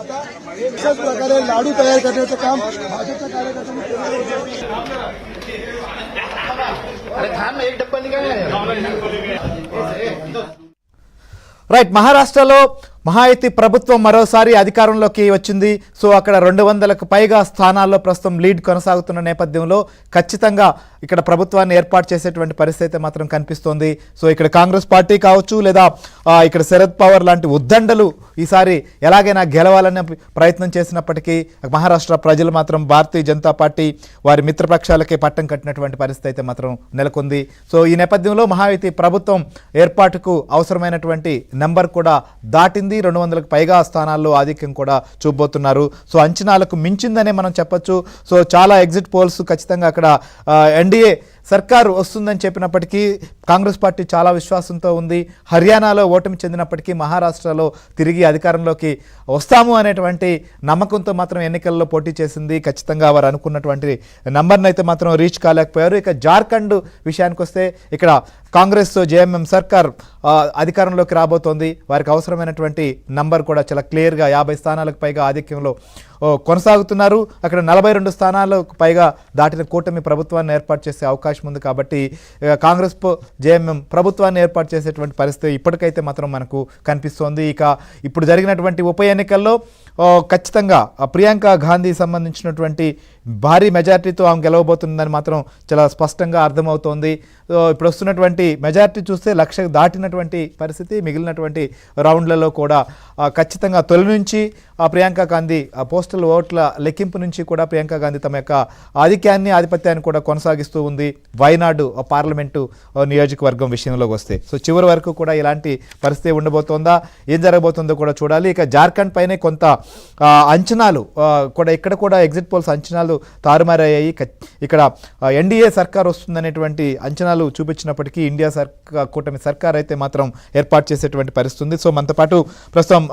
प्रकारे लाडू तयार करण्याचं काम भाजपच्या कार्यकर्त्यांनी రైట్. మహారాష్ట్రలో మహాయుతి ప్రభుత్వం మరోసారి అధికారంలోకి వచ్చింది. సో అక్కడ 200కు పైగా స్థానాల్లో ప్రస్తుతం లీడ్ కొనసాగుతున్న నేపథ్యంలో ఖచ్చితంగా ఇక్కడ ప్రభుత్వాన్ని ఏర్పాటు చేసేటువంటి పరిస్థితి మాత్రం కనిపిస్తోంది. సో ఇక్కడ కాంగ్రెస్ పార్టీ కావచ్చు, లేదా ఇక్కడ శరద్ పవార్ లాంటి ఉద్దండలు ఈసారి ఎలాగైనా గెలవాలనే ప్రయత్నం చేసినప్పటికీ మహారాష్ట్ర ప్రజలు మాత్రం భారతీయ జనతా పార్టీ వారి మిత్రపక్షాలకే పట్టం కట్టినటువంటి పరిస్థితి అయితే మాత్రం నెలకొంది. సో ఈ నేపథ్యంలో మహాయుతి ప్రభుత్వం ఏర్పాటుకు అవసరమైనటువంటి నెంబర్ కూడా దాటింది. 200కు పైగా స్థానాల్లో ఆధిక్యం కూడా చూపబోతున్నారు. సో అంచనాలకు మించిందనే మనం చెప్పొచ్చు. సో చాలా ఎగ్జిట్ పోల్స్ ఖచ్చితంగా అక్కడ ఎన్డీఏ సర్కారు వస్తుందని చెప్పినప్పటికీ కాంగ్రెస్ పార్టీ చాలా విశ్వాసంతో ఉంది. హర్యానాలో ఓటమి చెందినప్పటికీ మహారాష్ట్రలో తిరిగి అధికారంలోకి వస్తాము అనేటువంటి నమ్మకంతో మాత్రం ఎన్నికల్లో పోటీ చేసింది. ఖచ్చితంగా వారు అనుకున్నటువంటి నంబర్ని అయితే మాత్రం రీచ్ కాలేకపోయారు. ఇక జార్ఖండ్ విషయానికి వస్తే ఇక్కడ కాంగ్రెస్ జేఎంఎం సర్కార్ అధికారంలోకి రాబోతోంది. వారికి అవసరమైనటువంటి నంబర్ కూడా చాలా క్లియర్గా 50 స్థానాలకు పైగా ఆధిక్యంలో కొనసాగుతున్నారు. అక్కడ 42 స్థానాలకు పైగా దాటిన కూటమి ప్రభుత్వాన్ని ఏర్పాటు చేసే అవకాశం ఉంది. కాబట్టి కాంగ్రెస్ జేఎంఎం ప్రభుత్వాన్ని ఏర్పాటు చేసేటువంటి పరిస్థితి ఇప్పటికైతే మాత్రం మనకు కనిపిస్తోంది. ఇక ఇప్పుడు జరిగినటువంటి ఉప ఎన్నికల్లో ఖచ్చితంగా ప్రియాంక గాంధీ సంబంధించినటువంటి భారీ మెజార్టీతో ఆమె గెలవబోతుందని మాత్రం చాలా స్పష్టంగా అర్థమవుతోంది. ఇప్పుడు వస్తున్నటువంటి మెజార్టీ చూస్తే 1,00,000 దాటినటువంటి పరిస్థితి. మిగిలినటువంటి రౌండ్లలో కూడా ఖచ్చితంగా తొలి నుంచి ప్రియాంక గాంధీ పోస్టల్ ఓట్ల లెక్కింపు నుంచి కూడా ప్రియాంక గాంధీ తమ యొక్క ఆధిపత్యాన్ని కూడా కొనసాగిస్తూ ఉంది. వైనాడు పార్లమెంటు నియోజకవర్గం విషయంలోకి వస్తే సో చివరి వరకు కూడా ఇలాంటి పరిస్థితి ఉండబోతోందా, ఏం జరగబోతుందో కూడా చూడాలి. ఇక జార్ఖండ్ పైనే కొంత అంచనాలు కూడా ఇక్కడ కూడా ఎగ్జిట్ పోల్స్ అంచనాలు తారుమారయ్యాయి. ఇక్కడ ఎన్డీఏ సర్కార్ వస్తుందనేటువంటి అంచనాలు చూపించినప్పటికీ ఇండియా కూటమి సర్కార్ అయితే మాత్రం ఏర్పాటు చేసేటువంటి పరిస్థితి ఉంది. సో మనతో పాటు ప్రస్తుతం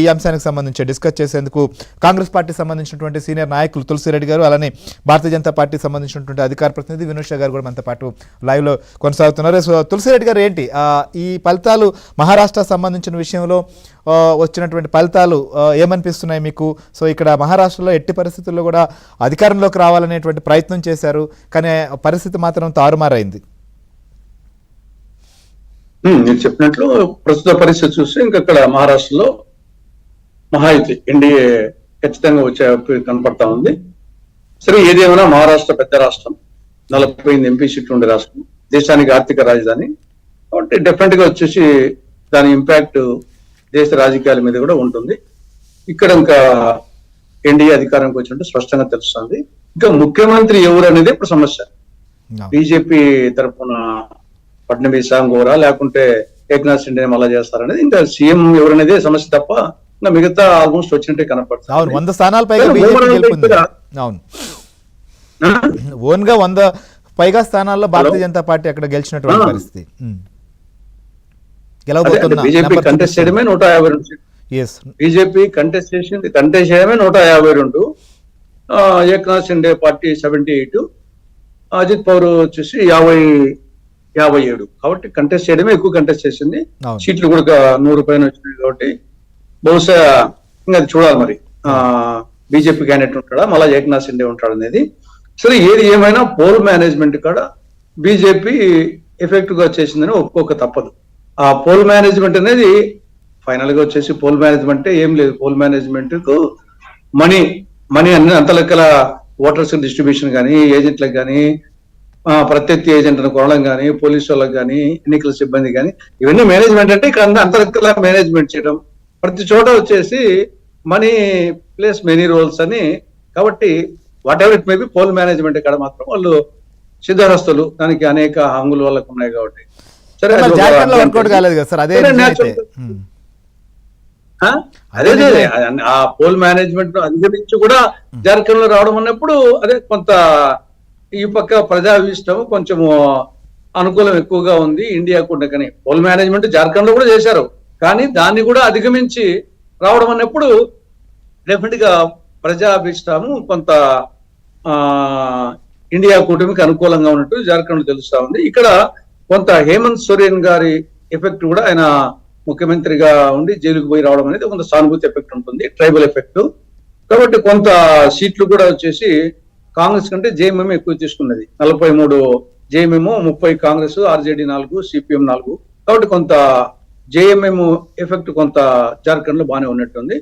ఈ అంశానికి సంబంధించి డిస్కస్ చేసేందుకు కాంగ్రెస్ పార్టీ సంబంధించినటువంటి సీనియర్ నాయకులు తులసిరెడ్డి గారు, అలానే భారతీయ జనతా పార్టీ సంబంధించినటువంటి అధికార ప్రతినిధి వినోద్ షా గారు కూడా మనతో పాటు లైవ్లో కొనసాగుతున్నారు. సో తులసిరెడ్డి గారు, ఏంటి ఈ ఫలితాలు మహారాష్ట్ర సంబంధించిన విషయంలో వచ్చినటువంటి ఫలితాలు ఏమనిపిస్తున్నాయి మీకు? సో ఇక్కడ మహారాష్ట్రలో ఎట్టి పరిస్థితుల్లో కూడా అధికారంలోకి రావాలనేటువంటి ప్రయత్నం చేశారు, కానీ పరిస్థితి మాత్రం తారుమారైంది. మీరు చెప్పినట్లు ప్రస్తుత పరిస్థితి చూస్తే ఇంకక్కడ మహారాష్ట్రలో మహాయుతి ఎన్డీఏ ఖచ్చితంగా వచ్చే కనపడతా ఉంది. సరే, ఏదేమైనా మహారాష్ట్ర పెద్ద రాష్ట్రం, 48 ఎంపీ సీట్లు ఉండే రాష్ట్రం, దేశానికి ఆర్థిక రాజధాని కాబట్టి డెఫినెట్ గా వచ్చేసి దాని ఇంపాక్ట్ దేశ రాజకీయాల మీద కూడా ఉంటుంది. ఇక్కడ ఇంకా ఎన్డీఏ అధికారంకి వచ్చినట్టు స్పష్టంగా తెలుస్తుంది. ఇంకా ముఖ్యమంత్రి ఎవరు అనేది ఇప్పుడు సమస్య. బీజేపీ తరఫున ఫడ్నవీస్ గోరా లేకుంటే ఏక్నాథ్ షిండే మళ్ళా చేస్తారనేది, ఇంకా సీఎం ఎవరనేది సమస్య తప్ప ఇంకా మిగతా ఆల్మోస్ట్ వచ్చినట్టే కనపడుతుంది. 100 స్థానాల పైగా ఓన్ గా 100 పైగా స్థానాల్లో భారతీయ జనతా పార్టీ అక్కడ గెలిచినటువంటి పరిస్థితి. బీజేపీ కంటెస్ట్ చేయడమే 152. బీజేపీ కంటెస్ట్ చేయడమే 152. ఏక్నాథ్ షిండే పార్టీ 78, అజిత్ పవార్ వచ్చేసి 57. కాబట్టి కంటెస్ట్ చేయడమే ఎక్కువ కంటెస్ట్ చేసింది. సీట్లు కూడా 100 పైన వచ్చినాయి. కాబట్టి బహుశా ఇంకా అది చూడాలి మరి బీజేపీ క్యాండిడేట్ ఉంటాడా మళ్ళా ఏక్నాథ్ షిండే ఉంటాడు అనేది. సరే, ఏది ఏమైనా పోల్ మేనేజ్మెంట్ కాడ బీజేపీ ఎఫెక్టివ్ గా చేసిందని ఒప్పుకోక తప్పదు. ఆ పోల్ మేనేజ్మెంట్ అనేది ఫైనల్ గా వచ్చేసి పోల్ మేనేజ్మెంట్ ఏం లేదు. పోల్ మేనేజ్మెంట్ కు మనీ అన్ని అంత లెక్కల ఓటర్స్ డిస్ట్రిబ్యూషన్ కానీ, ఏజెంట్లకు కానీ, ప్రత్యర్థి ఏజెంట్లను కొనడం కానీ, పోలీసు వాళ్ళకి కానీ, ఎన్నికల సిబ్బంది కానీ, ఇవన్నీ మేనేజ్మెంట్ అంటే ఇక్కడ అంత లెక్కల మేనేజ్మెంట్ చేయడం. ప్రతి చోట వచ్చేసి మనీ ప్లేస్ మెనీ రోల్స్ అని. కాబట్టి what ever it may be poll management ఇక్కడ మాత్రం వాళ్ళు సిద్ధహస్తులు, దానికి అనేక హంగులు వాళ్ళకు ఉన్నాయి. కాబట్టి సరే, అదే ఆ పోల్ మేనేజ్మెంట్ అధిగమించి కూడా జార్ఖండ్ లో రావడం అన్నప్పుడు అదే కొంత ఈ పక్క ప్రజాభిష్టం కొంచెము అనుకూలం ఎక్కువగా ఉంది ఇండియాకు ఉండకని. పోల్ మేనేజ్మెంట్ జార్ఖండ్ లో కూడా చేశారు, కానీ దాన్ని కూడా అధిగమించి రావడం అన్నప్పుడు డెఫినెట్ గా ప్రజాభిష్టము కొంత ఇండియా కూటమికి అనుకూలంగా ఉన్నట్టు జార్ఖండ్ తెలుస్తా ఉంది. ఇక్కడ కొంత హేమంత్ సోరెన్ గారి ఎఫెక్ట్ కూడా ఆయన ముఖ్యమంత్రిగా ఉండి జైలుకు పోయి రావడం అనేది కొంత సానుభూతి ఎఫెక్ట్ ఉంటుంది, ట్రైబల్ ఎఫెక్ట్. కాబట్టి కొంత సీట్లు కూడా వచ్చేసి కాంగ్రెస్ కంటే జేఎంఎం ఎక్కువ తీసుకున్నది. 43 జేఎంఎం, 30 కాంగ్రెస్, ఆర్జేడీ 4, సిపిఎం 4. కాబట్టి కొంత జేఎంఎం ఎఫెక్ట్ కొంత జార్ఖండ్ లో బాగానే ఉన్నట్టుంది.